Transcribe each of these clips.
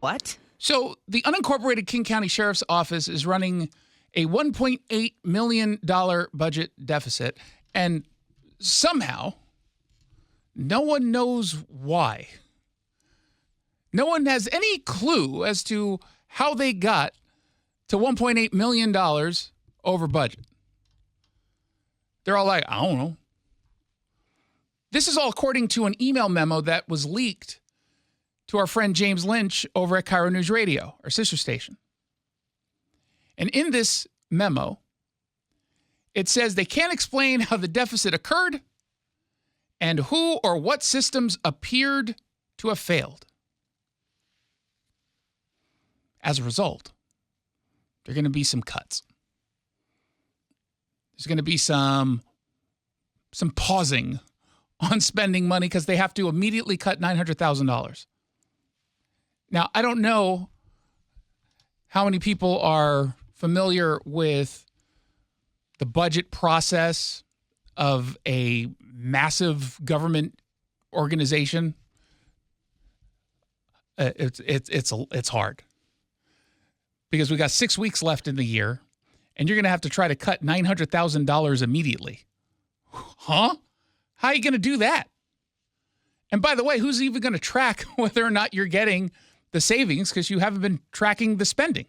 What? So the unincorporated King County Sheriff's Office is running a $1.8 million budget deficit, and somehow no one knows why. No one has any clue as to how they got to $1.8 million over budget. They're all like, I don't know. This is all according to an email memo that was leaked to our friend James Lynch over at Cairo News Radio, our sister station. And in this memo, it says they can't explain how the deficit occurred and who or what systems appeared to have failed. As a result, there are going to be some cuts. There's going to be some pausing on spending money because they have to immediately cut $900,000. Now, I don't know how many people are familiar with the budget process of a massive government organization. It's hard because we got 6 weeks left in the year, and you're going to have to try to cut $900,000 immediately. Huh? How are you going to do that? And by the way, who's even going to track whether or not you're getting the savings because you haven't been tracking the spending?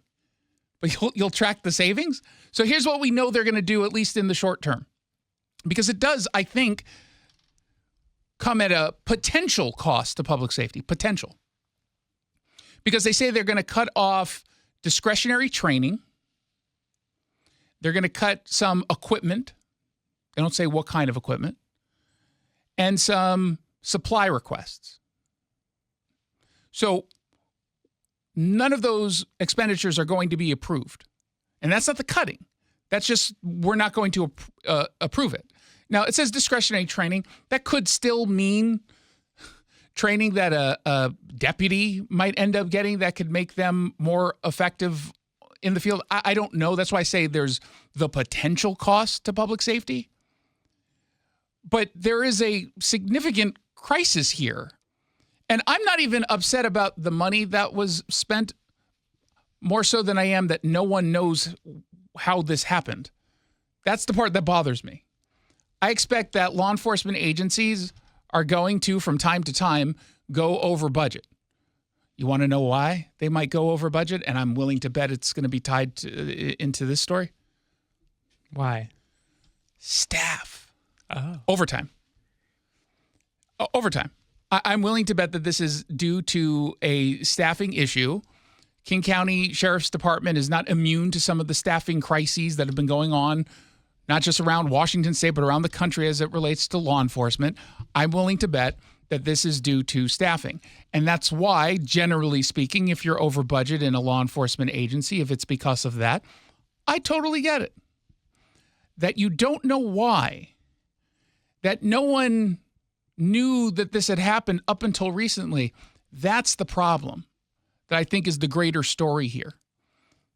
But you'll track the savings? So here's what we know they're going to do, at least in the short term. Because it does, I think, come at a potential cost to public safety. Potential. Because they say they're going to cut off discretionary training. They're going to cut some equipment. They don't say what kind of equipment. And some supply requests. So none of those expenditures are going to be approved. And that's not the cutting. That's just, we're not going to approve it. Now, it says discretionary training. That could still mean training that a deputy might end up getting that could make them more effective in the field. I don't know. That's why I say there's the potential cost to public safety. But there is a significant crisis here. And I'm not even upset about the money that was spent, more so than I am that no one knows how this happened. That's the part that bothers me. I expect that law enforcement agencies are going to, from time to time, go over budget. You want to know why they might go over budget? And I'm willing to bet it's going to be tied into this story. Why? Staff. Oh. Overtime. Overtime. I'm willing to bet that this is due to a staffing issue. King County Sheriff's Department is not immune to some of the staffing crises that have been going on, not just around Washington State, but around the country as it relates to law enforcement. I'm willing to bet that this is due to staffing. And that's why, generally speaking, if you're over budget in a law enforcement agency, if it's because of that, I totally get it. That you don't know why, that no one knew that this had happened up until recently, that's the problem that I think is the greater story here.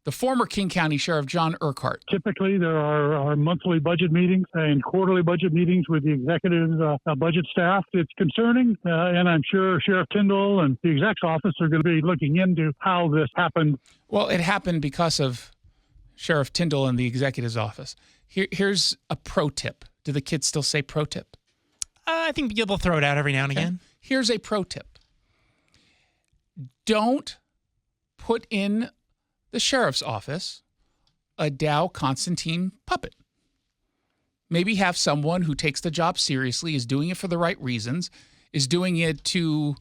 The former King County Sheriff, John Urquhart. Typically, there are monthly budget meetings and quarterly budget meetings with the executive budget staff. It's concerning, and I'm sure Sheriff Tyndall and the exec's office are going to be looking into how this happened. Well, it happened because of Sheriff Tyndall and the executive's office. Here's a pro tip. Do the kids still say pro tip? I think they'll throw it out every now and again. Here's a pro tip. Don't put in the sheriff's office a Dow Constantine puppet. Maybe have someone who takes the job seriously, is doing it for the right reasons, is doing it to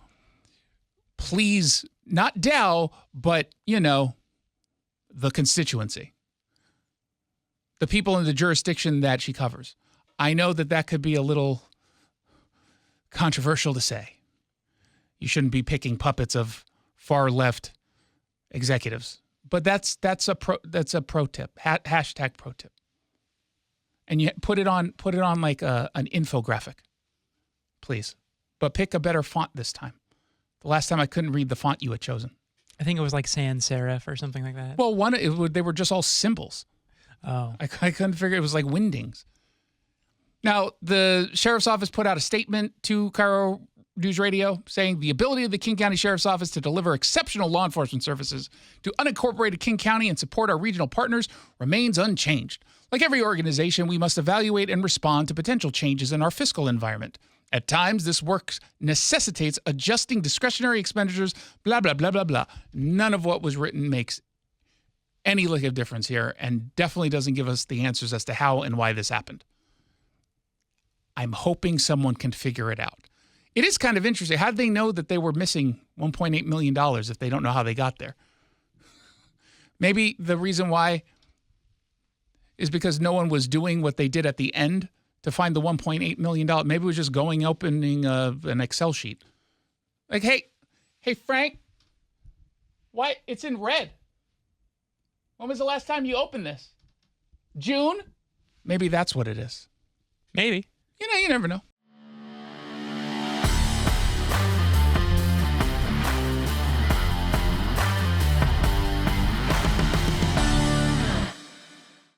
please not Dow, but, the constituency, the people in the jurisdiction that she covers. I know that could be a little controversial to say. You shouldn't be picking puppets of far left executives, but that's a pro tip. Hashtag pro tip. And you put it on like an infographic, please. But pick a better font this time. The last time I couldn't read the font you had chosen. I think it was like sans serif or something like that. Well, they were just all symbols. Oh, I couldn't figure it was like windings. Now, the sheriff's office put out a statement to Cairo News Radio saying the ability of the King County Sheriff's Office to deliver exceptional law enforcement services to unincorporated King County and support our regional partners remains unchanged. Like every organization, we must evaluate and respond to potential changes in our fiscal environment. At times, this work necessitates adjusting discretionary expenditures, blah, blah, blah, blah, blah. None of what was written makes any lick of difference here and definitely doesn't give us the answers as to how and why this happened. I'm hoping someone can figure it out. It is kind of interesting. How did they know that they were missing $1.8 million if they don't know how they got there? Maybe the reason why is because no one was doing what they did at the end to find the $1.8 million. Maybe it was just opening an Excel sheet. Like, hey, Frank, why? It's in red. When was the last time you opened this? June? Maybe that's what it is. Maybe. You never know.